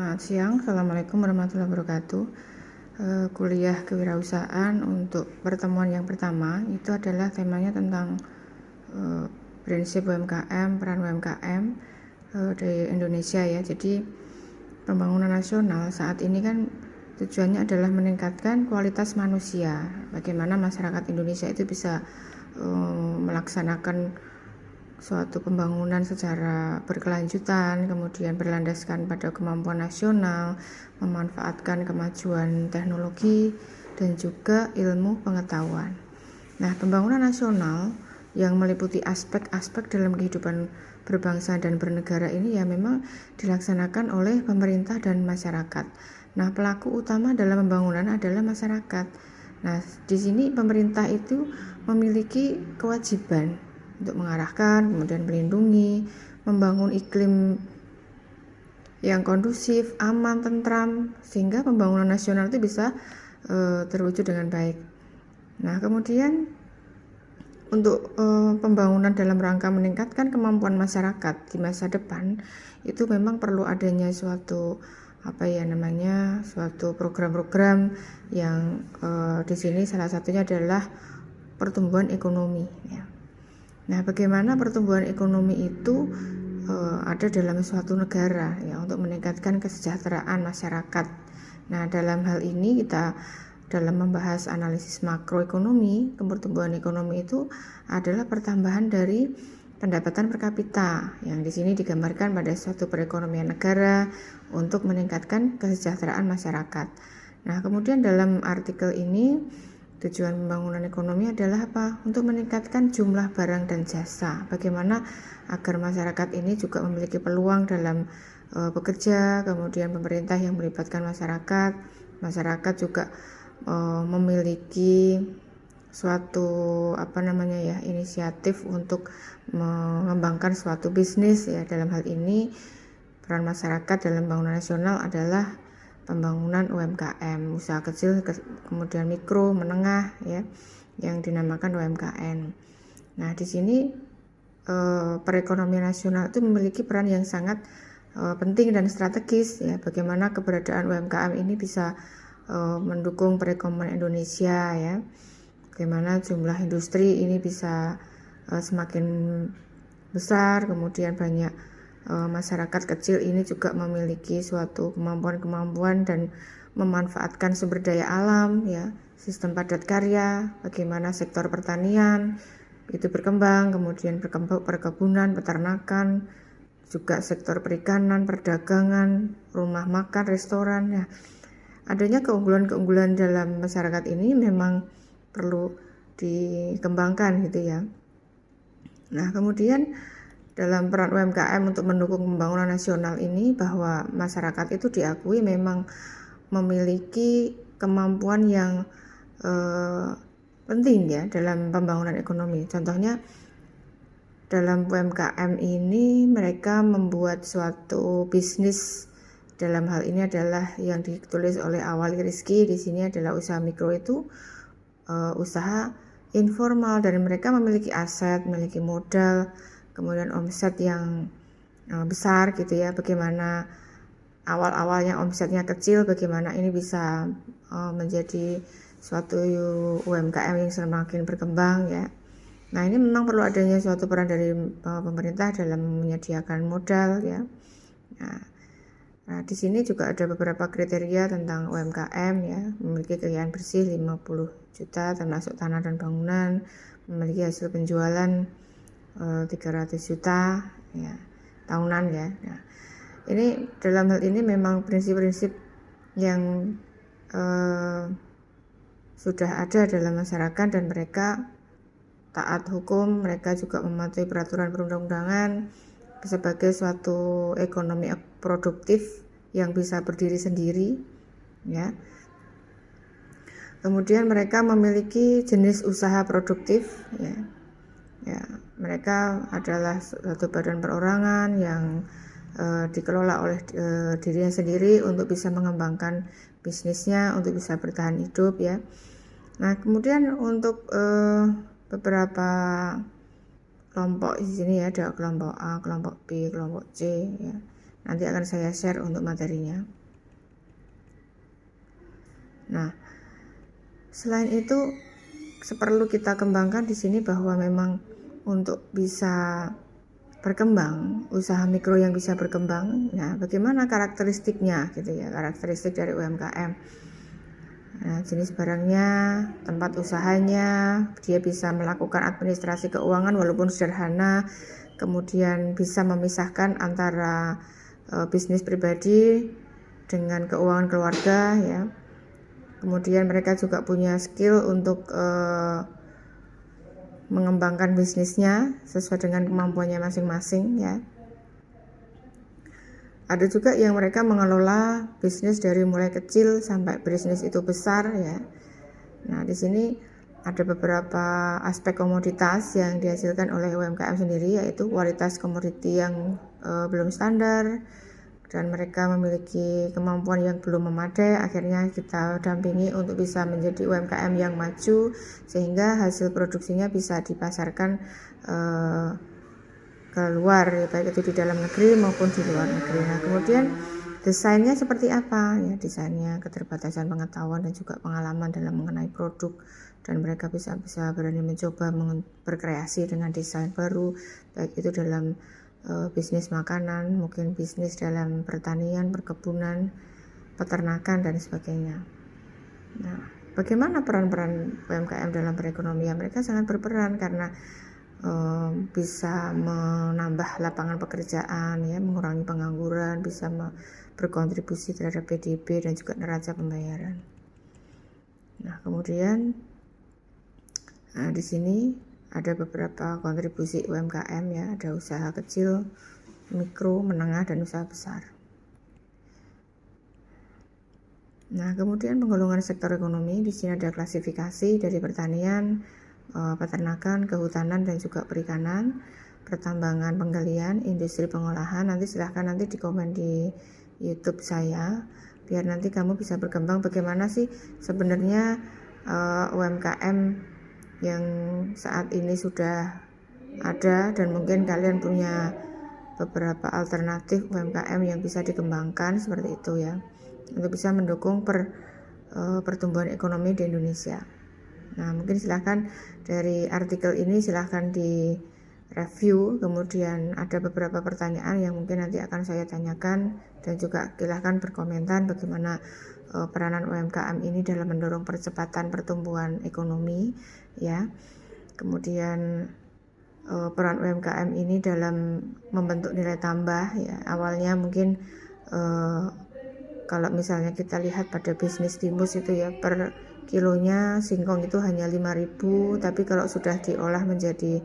Selamat siang, Assalamualaikum warahmatullahi wabarakatuh. Kuliah kewirausahaan untuk pertemuan yang pertama itu adalah temanya tentang prinsip UMKM, peran UMKM di Indonesia ya. Jadi pembangunan nasional saat ini kan tujuannya adalah meningkatkan kualitas manusia. Bagaimana masyarakat Indonesia itu bisa melaksanakan suatu pembangunan secara berkelanjutan, kemudian berlandaskan pada kemampuan nasional, memanfaatkan kemajuan teknologi dan juga ilmu pengetahuan. Nah, pembangunan nasional yang meliputi aspek-aspek dalam kehidupan berbangsa dan bernegara ini ya memang dilaksanakan oleh pemerintah dan masyarakat. Nah, pelaku utama dalam pembangunan adalah masyarakat. Nah, di sini pemerintah itu memiliki kewajiban untuk mengarahkan, kemudian melindungi, membangun iklim yang kondusif, aman, tentram, sehingga pembangunan nasional itu bisa terwujud dengan baik. Nah, kemudian untuk pembangunan dalam rangka meningkatkan kemampuan masyarakat di masa depan itu memang perlu adanya suatu suatu program-program yang di sini salah satunya adalah pertumbuhan ekonomi ya. Nah, bagaimana pertumbuhan ekonomi itu ada dalam suatu negara ya untuk meningkatkan kesejahteraan masyarakat. Nah, dalam hal ini kita dalam membahas analisis makroekonomi, pertumbuhan ekonomi itu adalah pertambahan dari pendapatan per kapita yang di sini digambarkan pada suatu perekonomian negara untuk meningkatkan kesejahteraan masyarakat. Nah, kemudian dalam artikel ini tujuan pembangunan ekonomi adalah apa? Untuk meningkatkan jumlah barang dan jasa. Bagaimana agar masyarakat ini juga memiliki peluang dalam bekerja, kemudian pemerintah yang melibatkan masyarakat juga memiliki suatu inisiatif untuk mengembangkan suatu bisnis ya. Dalam hal ini peran masyarakat dalam pembangunan nasional adalah pembangunan UMKM, usaha kecil, kemudian mikro, menengah ya, yang dinamakan UMKM. Nah, di sini perekonomian nasional itu memiliki peran yang sangat penting dan strategis ya. Bagaimana keberadaan UMKM ini bisa mendukung perekonomian Indonesia ya. Bagaimana jumlah industri ini bisa semakin besar, kemudian banyak masyarakat kecil ini juga memiliki suatu kemampuan dan memanfaatkan sumber daya alam ya, sistem padat karya, bagaimana sektor pertanian itu berkembang, kemudian perkebunan, peternakan, juga sektor perikanan, perdagangan, rumah makan, restoran ya. Adanya keunggulan-keunggulan dalam masyarakat ini memang perlu dikembangkan gitu ya. Nah, kemudian dalam peran UMKM untuk mendukung pembangunan nasional ini bahwa masyarakat itu diakui memang memiliki kemampuan yang penting ya dalam pembangunan ekonomi. Contohnya dalam UMKM ini mereka membuat suatu bisnis, dalam hal ini adalah yang ditulis oleh Awali Rizky di sini adalah usaha mikro itu usaha informal dan mereka memiliki aset, memiliki modal, kemudian omset yang besar gitu ya. Bagaimana awal-awalnya omsetnya kecil, bagaimana ini bisa menjadi suatu UMKM yang semakin berkembang ya. Nah, ini memang perlu adanya suatu peran dari pemerintah dalam menyediakan modal ya. Nah, di sini juga ada beberapa kriteria tentang UMKM ya, memiliki kekayaan bersih 50 juta termasuk tanah dan bangunan, memiliki hasil penjualan 300 juta ya tahunan ya. Nah, ini dalam hal ini memang prinsip-prinsip yang sudah ada dalam masyarakat dan mereka taat hukum, mereka juga mematuhi peraturan perundang-undangan sebagai suatu ekonomi produktif yang bisa berdiri sendiri ya. Kemudian mereka memiliki jenis usaha produktif ya. Ya, mereka adalah suatu badan perorangan yang dikelola oleh dirinya sendiri untuk bisa mengembangkan bisnisnya, untuk bisa bertahan hidup ya. Nah, kemudian untuk beberapa kelompok di sini ya, ada kelompok A, kelompok B, kelompok C ya. Nanti akan saya share untuk materinya. Nah, selain itu perlu kita kembangkan di sini bahwa memang untuk bisa berkembang, usaha mikro yang bisa berkembang, nah bagaimana karakteristiknya gitu ya, karakteristik dari UMKM. Nah, jenis barangnya, tempat usahanya, dia bisa melakukan administrasi keuangan walaupun sederhana, kemudian bisa memisahkan antara bisnis pribadi dengan keuangan keluarga ya. Kemudian mereka juga punya skill untuk mengembangkan bisnisnya sesuai dengan kemampuannya masing-masing ya. Ada juga yang mereka mengelola bisnis dari mulai kecil sampai bisnis itu besar ya. Nah, di sini ada beberapa aspek komoditas yang dihasilkan oleh UMKM sendiri, yaitu kualitas komoditi yang belum standar dan mereka memiliki kemampuan yang belum memadai. Akhirnya kita dampingi untuk bisa menjadi UMKM yang maju sehingga hasil produksinya bisa dipasarkan keluar ya, baik itu di dalam negeri maupun di luar negeri. Nah, kemudian desainnya seperti apa ya, desainnya keterbatasan pengetahuan dan juga pengalaman dalam mengenai produk, dan mereka bisa berani mencoba berkreasi dengan desain baru, baik itu dalam bisnis makanan, mungkin bisnis dalam pertanian, perkebunan, peternakan dan sebagainya. Nah, bagaimana peran-peran UMKM dalam perekonomian? Mereka sangat berperan karena bisa menambah lapangan pekerjaan ya, mengurangi pengangguran, bisa berkontribusi terhadap PDB dan juga neraca pembayaran. Nah, kemudian di sini ada beberapa kontribusi UMKM ya, ada usaha kecil, mikro, menengah dan usaha besar. Nah, kemudian penggolongan sektor ekonomi, di sini ada klasifikasi dari pertanian, peternakan, kehutanan dan juga perikanan, pertambangan, penggalian, industri pengolahan. Nanti silahkan nanti di komen di YouTube saya biar nanti kamu bisa berkembang bagaimana sih sebenarnya UMKM yang saat ini sudah ada, dan mungkin kalian punya beberapa alternatif UMKM yang bisa dikembangkan seperti itu ya, untuk bisa mendukung pertumbuhan ekonomi di Indonesia. Nah, mungkin silahkan dari artikel ini silahkan di review, kemudian ada beberapa pertanyaan yang mungkin nanti akan saya tanyakan, dan juga silahkan berkomentar bagaimana peranan UMKM ini dalam mendorong percepatan pertumbuhan ekonomi ya. Kemudian peran UMKM ini dalam membentuk nilai tambah ya. Awalnya mungkin kalau misalnya kita lihat pada bisnis timus itu ya, per kilonya singkong itu hanya 5.000, tapi kalau sudah diolah menjadi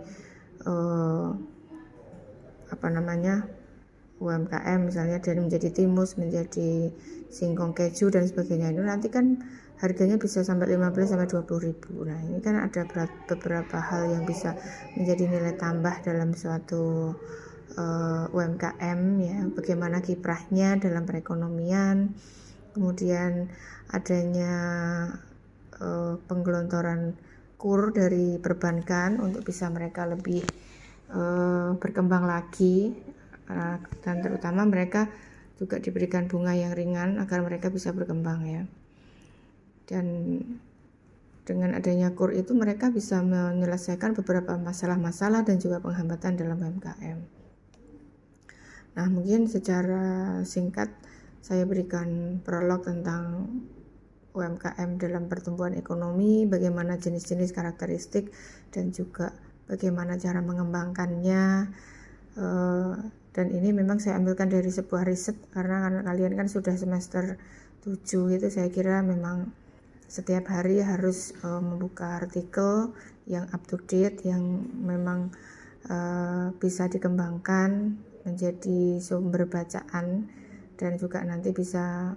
UMKM misalnya, dan menjadi timus, menjadi singkong keju dan sebagainya, itu nanti kan harganya bisa sampai 15-20.000. Nah, ini kan ada beberapa hal yang bisa menjadi nilai tambah dalam suatu UMKM ya, bagaimana kiprahnya dalam perekonomian, kemudian adanya penggelontoran kur dari perbankan untuk bisa mereka lebih berkembang lagi, dan terutama mereka juga diberikan bunga yang ringan agar mereka bisa berkembang ya. Dan dengan adanya kur itu mereka bisa menyelesaikan beberapa masalah-masalah dan juga penghambatan dalam UMKM. Nah, mungkin secara singkat saya berikan prolog tentang UMKM dalam pertumbuhan ekonomi, bagaimana jenis-jenis karakteristik dan juga bagaimana cara mengembangkannya. Dan ini memang saya ambilkan dari sebuah riset karena kalian kan sudah semester 7 itu, saya kira memang setiap hari harus membuka artikel yang up to date, yang memang bisa dikembangkan menjadi sumber bacaan, dan juga nanti bisa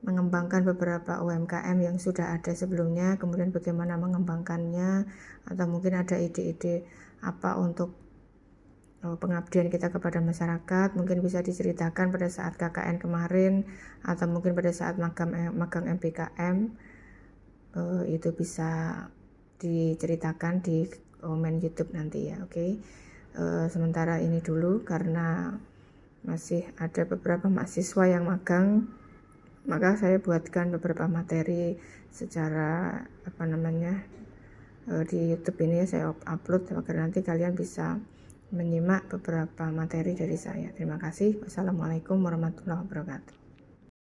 mengembangkan beberapa UMKM yang sudah ada sebelumnya, kemudian bagaimana mengembangkannya, atau mungkin ada ide-ide apa untuk pengabdian kita kepada masyarakat, mungkin bisa diceritakan pada saat KKN kemarin, atau mungkin pada saat magang MBKM, itu bisa diceritakan di komen YouTube nanti ya. Oke. sementara ini dulu karena masih ada beberapa mahasiswa yang magang, maka saya buatkan beberapa materi secara di YouTube ini saya upload agar nanti kalian bisa menyimak beberapa materi dari saya. Terima kasih. Wassalamualaikum warahmatullahi wabarakatuh.